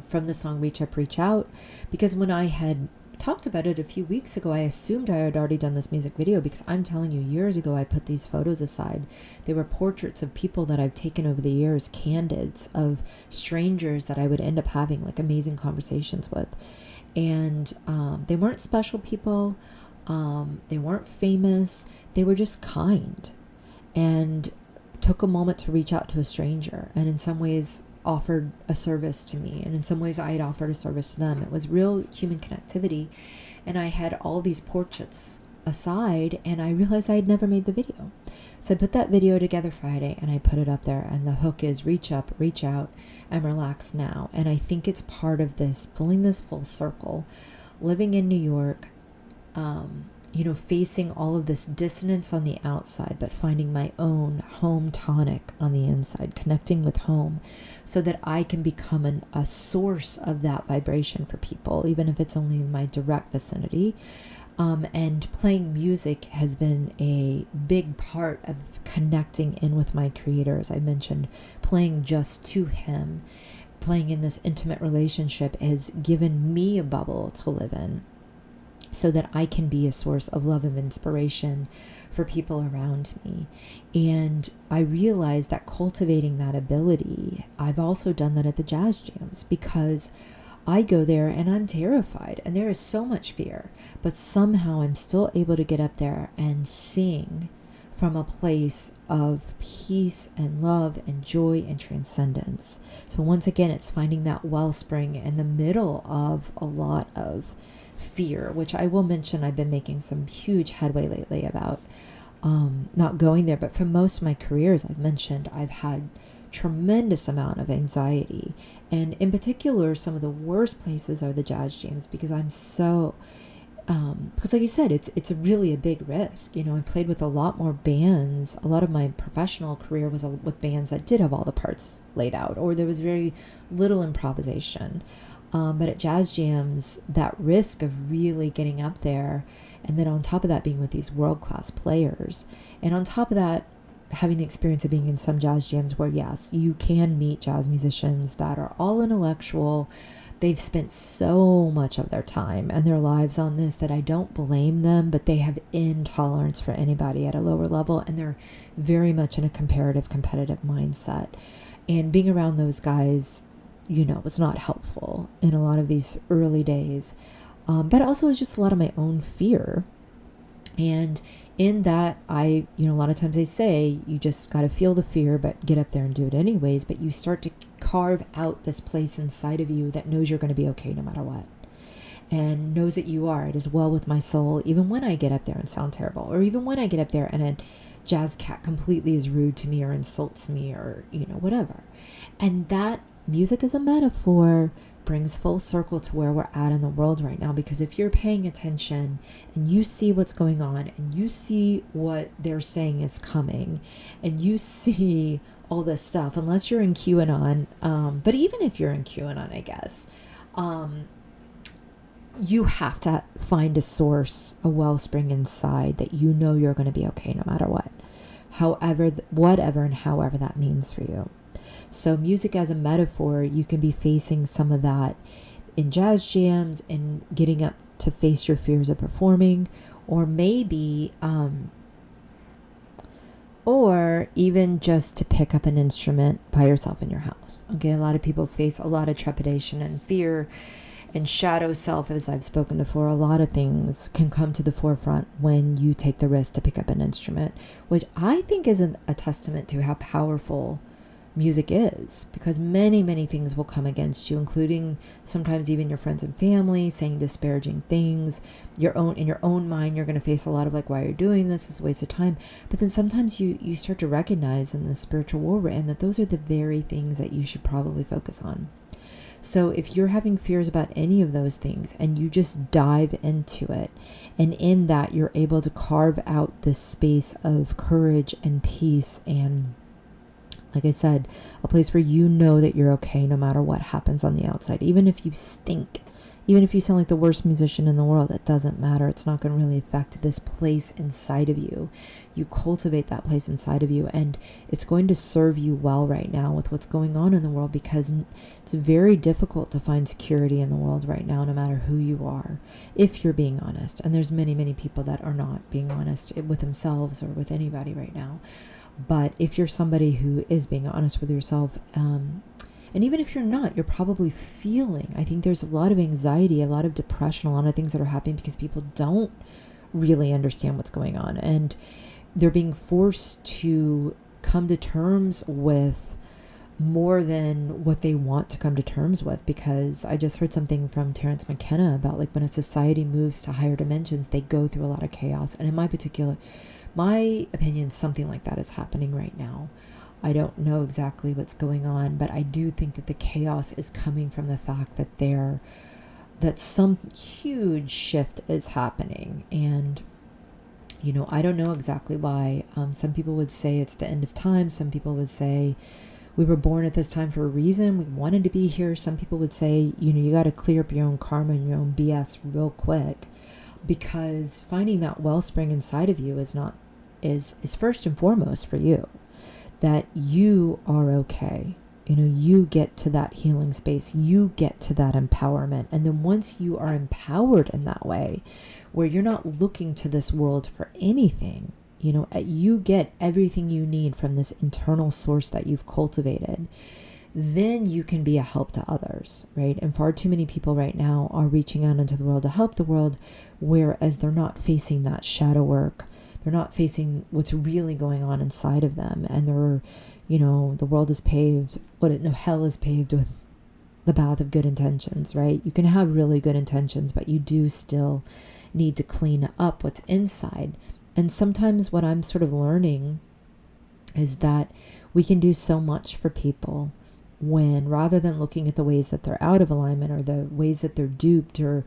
from the song Reach Up, Reach Out, because when I had talked about it a few weeks ago, I assumed I had already done this music video, because I'm telling you, years ago I put these photos aside. They were portraits of people that I've taken over the years, candids of strangers that I would end up having like amazing conversations with. And they weren't special people. They weren't famous. They were just kind and took a moment to reach out to a stranger, and in some ways offered a service to me, and in some ways I had offered a service to them. It was real human connectivity. And I had all these portraits aside, and I realized I had never made the video. So I put that video together Friday, and I put it up there, and the hook is reach up, reach out, and relax now. And I think it's part of this, pulling this full circle, living in New York, facing all of this dissonance on the outside, but finding my own home tonic on the inside, connecting with home, so that I can become a source of that vibration for people, even if it's only in my direct vicinity. And playing music has been a big part of connecting in with my creator. As I mentioned, playing just to him, playing in this intimate relationship has given me a bubble to live in, so that I can be a source of love and inspiration for people around me. And I realized that cultivating that ability, I've also done that at the jazz jams, because I go there and I'm terrified and there is so much fear, but somehow I'm still able to get up there and sing from a place of peace and love and joy and transcendence. So once again, it's finding that wellspring in the middle of a lot of fear, which I will mention I've been making some huge headway lately about not going there. But for most of my career, as I've mentioned, I've had tremendous amount of anxiety, and in particular some of the worst places are the jazz jams, because I'm so because like you said, it's really a big risk. I played with a lot more bands. A lot of my professional career was with bands that did have all the parts laid out, or there was very little improvisation. But at jazz jams, that risk of really getting up there, and then on top of that being with these world-class players, and on top of that having the experience of being in some jazz jams where, yes, you can meet jazz musicians that are all intellectual. They've spent so much of their time and their lives on this that I don't blame them, but they have intolerance for anybody at a lower level, and they're very much in a comparative, competitive mindset. And being around those guys, was not helpful in a lot of these early days. but also it's just a lot of my own fear. And in that, a lot of times they say you just got to feel the fear, but get up there and do it anyways. But you start to carve out this place inside of you that knows you're going to be okay no matter what, and knows that you are. It is well with my soul, even when I get up there and sound terrible, or even when I get up there and a jazz cat completely is rude to me or insults me or, whatever. And that music as a metaphor brings full circle to where we're at in the world right now. Because if you're paying attention and you see what's going on and you see what they're saying is coming and you see all this stuff, unless you're in QAnon, but even if you're in QAnon, I guess, you have to find a source, a wellspring inside that you're going to be okay no matter what, whatever and however that means for you. So music as a metaphor, you can be facing some of that in jazz jams and getting up to face your fears of performing, or maybe, or even just to pick up an instrument by yourself in your house. Okay, a lot of people face a lot of trepidation and fear and shadow self, as I've spoken before. A lot of things can come to the forefront when you take the risk to pick up an instrument, which I think is a testament to how powerful music is, because many, many things will come against you, including sometimes even your friends and family saying disparaging things. In your own mind, you're going to face a lot of like, why you're doing this is a waste of time. But then sometimes you start to recognize in the spiritual war we're in that those are the very things that you should probably focus on. So if you're having fears about any of those things and you just dive into it, and in that you're able to carve out this space of courage and peace and, like I said, a place where you know that you're okay no matter what happens on the outside. Even if you stink, even if you sound like the worst musician in the world, it doesn't matter. It's not going to really affect this place inside of you. You cultivate that place inside of you, and it's going to serve you well right now with what's going on in the world, because it's very difficult to find security in the world right now, no matter who you are, if you're being honest. And there's many, many people that are not being honest with themselves or with anybody right now. But if you're somebody who is being honest with yourself, and even if you're not, you're probably feeling, I think there's a lot of anxiety, a lot of depression, a lot of things that are happening because people don't really understand what's going on. And they're being forced to come to terms with more than what they want to come to terms with. Because I just heard something from Terence McKenna about like when a society moves to higher dimensions, they go through a lot of chaos. And in my opinion, something like that is happening right now. I don't know exactly what's going on, but I do think that the chaos is coming from the fact that some huge shift is happening. And, I don't know exactly why. Some people would say it's the end of time. Some people would say we were born at this time for a reason. We wanted to be here. Some people would say, you got to clear up your own karma and your own BS real quick, because finding that wellspring inside of you is first and foremost for you. That you are okay. You get to that healing space. You get to that empowerment. And then once you are empowered in that way, where you're not looking to this world for anything, you get everything you need from this internal source that you've cultivated, then you can be a help to others, right? And far too many people right now are reaching out into the world to help the world, whereas they're not facing that shadow work. They're not facing what's really going on inside of them. And the world is paved, hell is paved with the path of good intentions, right? You can have really good intentions, but you do still need to clean up what's inside. And sometimes what I'm sort of learning is that we can do so much for people when, rather than looking at the ways that they're out of alignment or the ways that they're duped or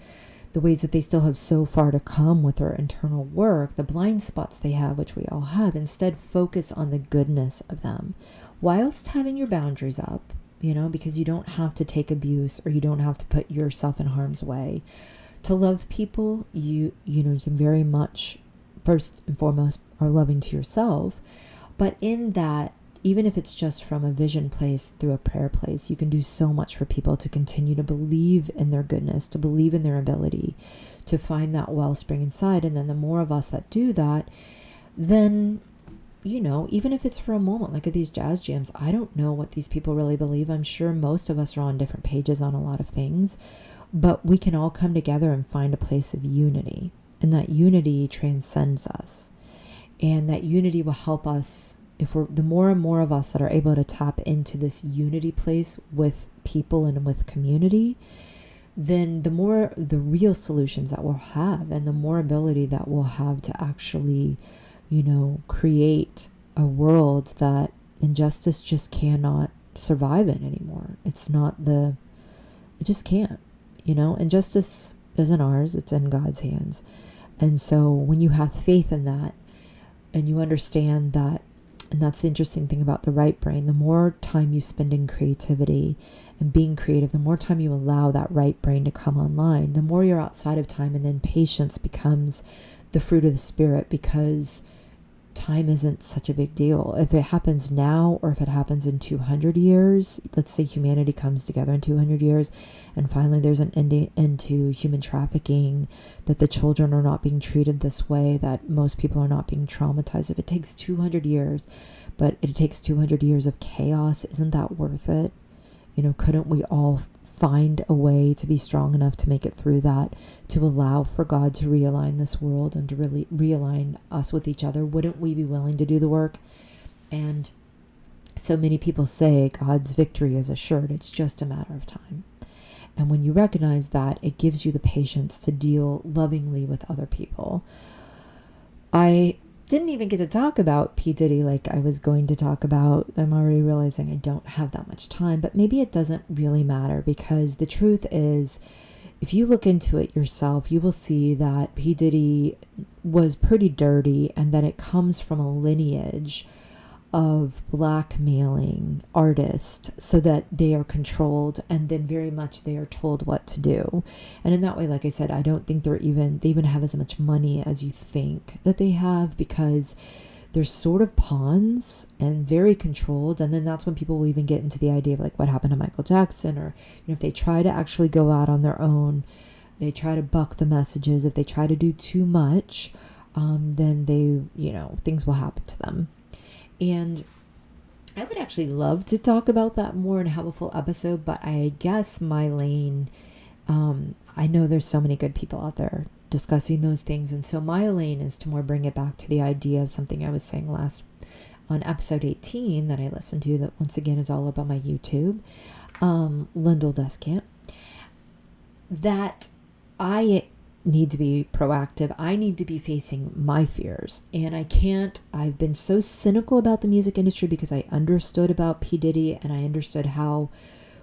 the ways that they still have so far to come with their internal work, the blind spots they have, which we all have, instead focus on the goodness of them, whilst having your boundaries up, because you don't have to take abuse or you don't have to put yourself in harm's way. To love people, you can very much, first and foremost, are loving to yourself, but in that, even if it's just from a vision place through a prayer place, you can do so much for people to continue to believe in their goodness, to believe in their ability, to find that wellspring inside. And then the more of us that do that, then even if it's for a moment, like at these jazz jams, I don't know what these people really believe. I'm sure most of us are on different pages on a lot of things, but we can all come together and find a place of unity. And that unity transcends us. And that unity will help us, if we're the more and more of us that are able to tap into this unity place with people and with community, then the more the real solutions that we'll have, and the more ability that we'll have to actually, create a world that injustice just cannot survive in anymore. It just can't, injustice isn't ours, it's in God's hands. And so when you have faith in that, and you understand that, and that's the interesting thing about the right brain, the more time you spend in creativity and being creative, the more time you allow that right brain to come online, the more you're outside of time, and then patience becomes the fruit of the spirit, because time isn't such a big deal. If it happens now, or if it happens in 200 years, let's say humanity comes together in 200 years, and finally there's an end to human trafficking, that the children are not being treated this way, that most people are not being traumatized. If it takes 200 years, but it takes 200 years of chaos, isn't that worth it? Couldn't we all find a way to be strong enough to make it through that, to allow for God to realign this world and to really realign us with each other? Wouldn't we be willing to do the work? And so many people say God's victory is assured. It's just a matter of time. And when you recognize that, it gives you the patience to deal lovingly with other people. I didn't even get to talk about P. Diddy like I was going to talk about. I'm already realizing I don't have that much time, but maybe it doesn't really matter, because the truth is, if you look into it yourself, you will see that P. Diddy was pretty dirty, and that it comes from a lineage of blackmailing artists so that they are controlled, and then very much they are told what to do. And in that way, like I said, I don't think they even have as much money as you think that they have, because they're sort of pawns and very controlled. And then that's when people will even get into the idea of like what happened to Michael Jackson, or if they try to actually go out on their own, they try to buck the messages. If they try to do too much, then things will happen to them. And I would actually love to talk about that more and have a full episode, but I guess my lane, I know there's so many good people out there discussing those things. And so my lane is to more bring it back to the idea of something I was saying last on episode 18 that I listened to, that once again is all up on my YouTube, Lyndall Descamp, that I need to be proactive. I need to be facing my fears, and I've been so cynical about the music industry because I understood about P. Diddy, and I understood how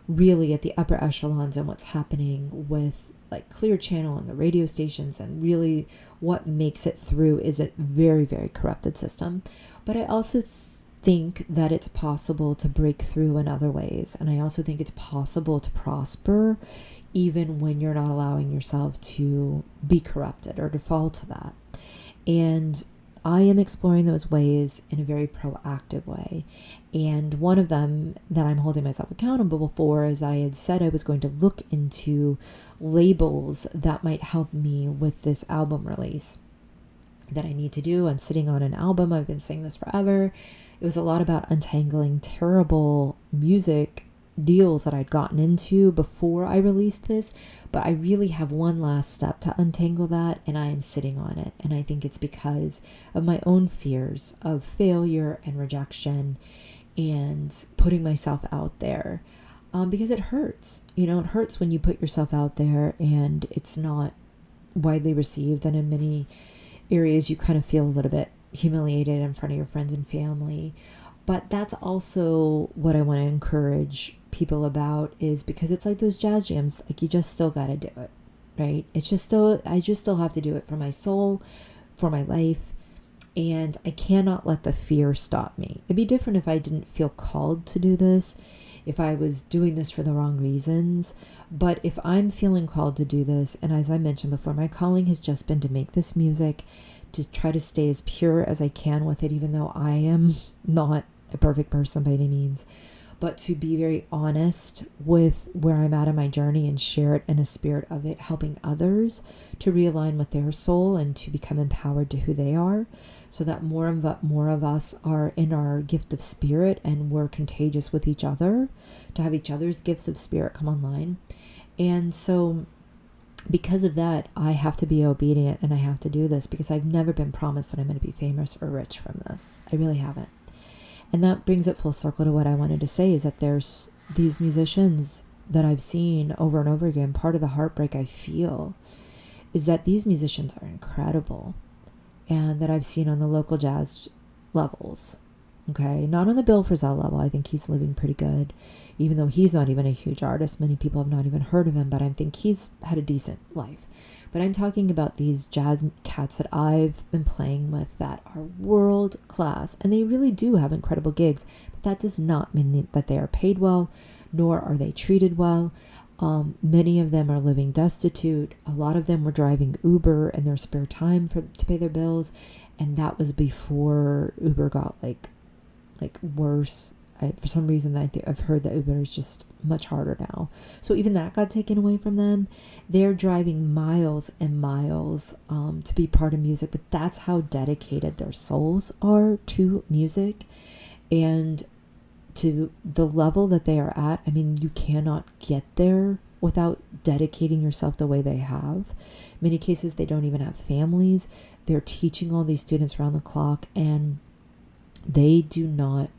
really at the upper echelons and what's happening with like Clear Channel and the radio stations, and really what makes it through is a very, very corrupted system. But I also think that it's possible to break through in other ways, and I also think it's possible to prosper even when you're not allowing yourself to be corrupted or to fall to that. And I am exploring those ways in a very proactive way. And one of them that I'm holding myself accountable for is I had said I was going to look into labels that might help me with this album release that I need to do. I'm sitting on an album. I've been saying this forever. It was a lot about untangling terrible music deals that I'd gotten into before I released this, but I really have one last step to untangle that, and I am sitting on it. And I think it's because of my own fears of failure and rejection and putting myself out there, because it hurts. It hurts when you put yourself out there and it's not widely received, and in many areas you kind of feel a little bit humiliated in front of your friends and family. But that's also what I want to encourage people about, is because it's like those jazz jams, like you just still got to do it, right? I just still have to do it for my soul, for my life, and I cannot let the fear stop me. It'd be different if I didn't feel called to do this, if I was doing this for the wrong reasons. But if I'm feeling called to do this, and as I mentioned before, my calling has just been to make this music, to try to stay as pure as I can with it, even though I am not a perfect person by any means. but to be very honest with where I'm at in my journey and share it in a spirit of it, helping others to realign with their soul and to become empowered to who they are, so that more of us are in our gift of spirit and we're contagious with each other, to have each other's gifts of spirit come online. And so because of that, I have to be obedient and I have to do this, because I've never been promised that I'm going to be famous or rich from this. I really haven't. And that brings it full circle to what I wanted to say, is that there's these musicians that I've seen over and over again. Part of the heartbreak I feel is that these musicians are incredible, and that I've seen on the local jazz levels. Okay, not on the Bill Frisell level. I think he's living pretty good, even though he's not even a huge artist. Many people have not even heard of him, but I think he's had a decent life. But I'm talking about these jazz cats that I've been playing with that are world class, and they really do have incredible gigs. But that does not mean that they are paid well, nor are they treated well. Many of them are living destitute. A lot of them were driving Uber in their spare time to pay their bills, and that was before Uber got like worse. For some reason, I've heard that Uber is just much harder now. So even that got taken away from them. They're driving miles and miles to be part of music, but that's how dedicated their souls are to music and to the level that they are at. I mean, you cannot get there without dedicating yourself the way they have. In many cases, they don't even have families. They're teaching all these students around the clock, and they do not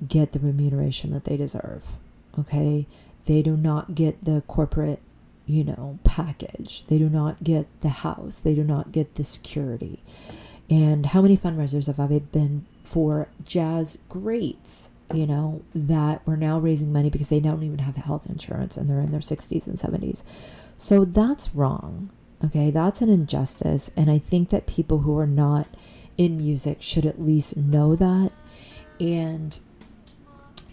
get the remuneration that they deserve. Okay, they do not get the corporate, package. They do not get the house. They do not get the security. And how many fundraisers have I been for jazz greats, that we're now raising money because they don't even have health insurance and they're in their 60s and 70s. So that's wrong. Okay, that's an injustice. And I think that people who are not in music should at least know that. And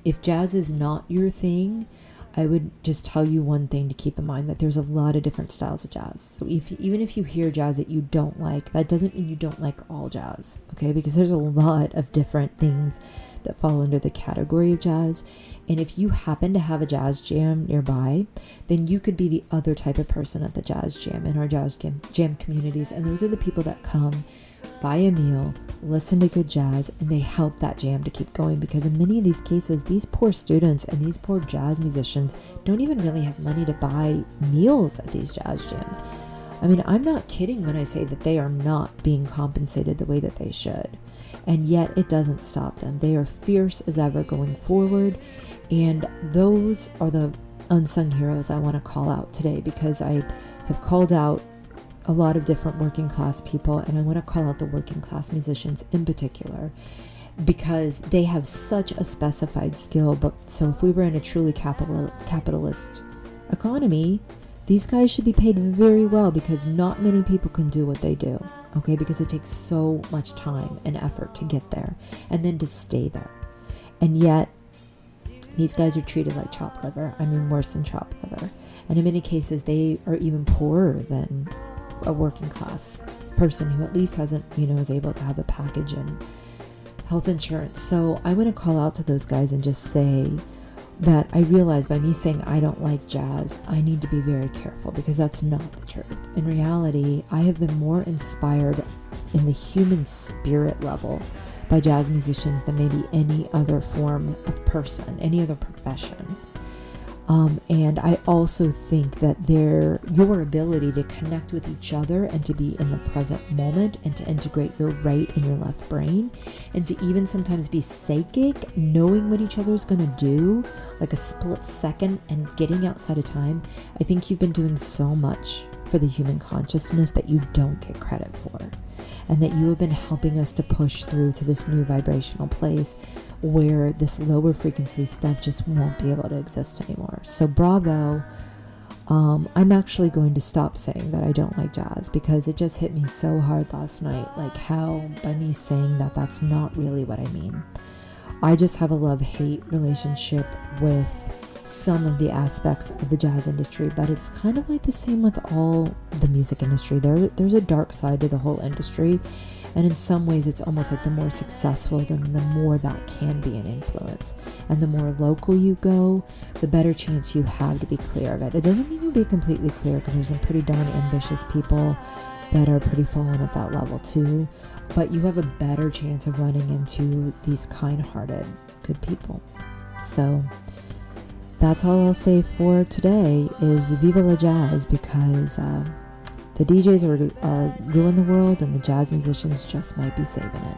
if jazz is not your thing, I would just tell you one thing to keep in mind, that there's a lot of different styles of jazz. So even if you hear jazz that you don't like, that doesn't mean you don't like all jazz, okay? Because there's a lot of different things that fall under the category of jazz. And if you happen to have a jazz jam nearby, then you could be the other type of person at the jazz jam in our jazz jam communities. And those are the people that come, buy a meal, listen to good jazz, and they help that jam to keep going. Because in many of these cases, these poor students and these poor jazz musicians don't even really have money to buy meals at these jazz jams. I mean, I'm not kidding when I say that they are not being compensated the way that they should. And yet it doesn't stop them. They are fierce as ever going forward. And those are the unsung heroes I want to call out today, because I have called out a lot of different working class people, and I want to call out the working class musicians in particular, because they have such a specified skill. But so if we were in a truly capitalist economy, these guys should be paid very well, because not many people can do what they do, okay? Because it takes so much time and effort to get there and then to stay there. And yet these guys are treated like chopped liver. I mean, worse than chopped liver. And in many cases, they are even poorer than a working class person who at least hasn't, is able to have a package and health insurance. So I want to call out to those guys and just say that I realize by me saying I don't like jazz, I need to be very careful, because that's not the truth. In reality, I have been more inspired in the human spirit level by jazz musicians than maybe any other form of person, any other profession. And I also think that your ability to connect with each other and to be in the present moment and to integrate your right and your left brain, and to even sometimes be psychic, knowing what each other is going to do, like a split second, and getting outside of time. I think you've been doing so much for the human consciousness that you don't get credit for, and that you have been helping us to push through to this new vibrational place where this lower frequency stuff just won't be able to exist anymore. So bravo. I'm actually going to stop saying that I don't like jazz, because it just hit me so hard last night, like how by me saying that, that's not really what I mean. I just have a love-hate relationship with some of the aspects of the jazz industry, but it's kind of like the same with all the music industry. There's a dark side to the whole industry, and in some ways it's almost like the more successful, then the more that can be an influence, and the more local you go, the better chance you have to be clear of it. It doesn't mean you'll be completely clear, because there's some pretty darn ambitious people that are pretty fallen at that level too, but you have a better chance of running into these kind-hearted good people. So that's all I'll say for today is Viva la Jazz, because the DJs are doing the world, and the jazz musicians just might be saving it.